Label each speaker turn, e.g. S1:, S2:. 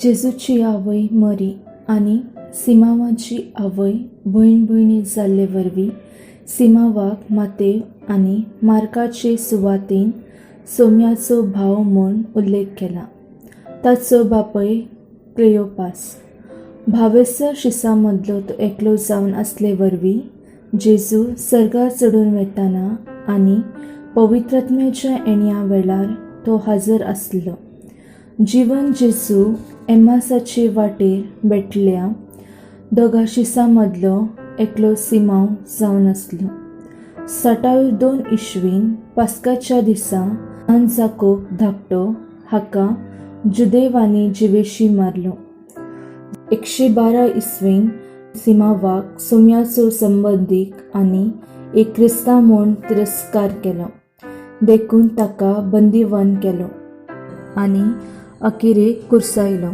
S1: जेजूची आवय मरी आनी सिमावाची आवय भयण भयणी जाल्ले वरवीं सिमावाक मातेव आनी मार्काचे सुवातेन सोम्याचो भाव म्हूण उल्लेख केला. ताचो बापूय क्लेयोपास. 22 शिसां मदलो तो एकलो जावन आसले वरवीं जेजू सर्गार चडून वेताना आनी पवित्रात्म्याच्या येण्या वेळार तो हाजर आसलो. जीवन जेजू एम्मासाचे वाटेर बेटल्या 2 शिसां मदलो एकलो सिमाव जावन आसलो. 62 इश्वीन पास्काच्या दिसा सान जाकोब धाकटो हाका जुदेवांनी जिवेशी मारलो. 112 इस्वीन सिमावाक सोम्याचो संबंदीक आनी एक क्रिस्तांव म्हूण तिरस्कार केलो, देखून ताका बंदीवान केलो आनी अखेरेक कुर्सायलो.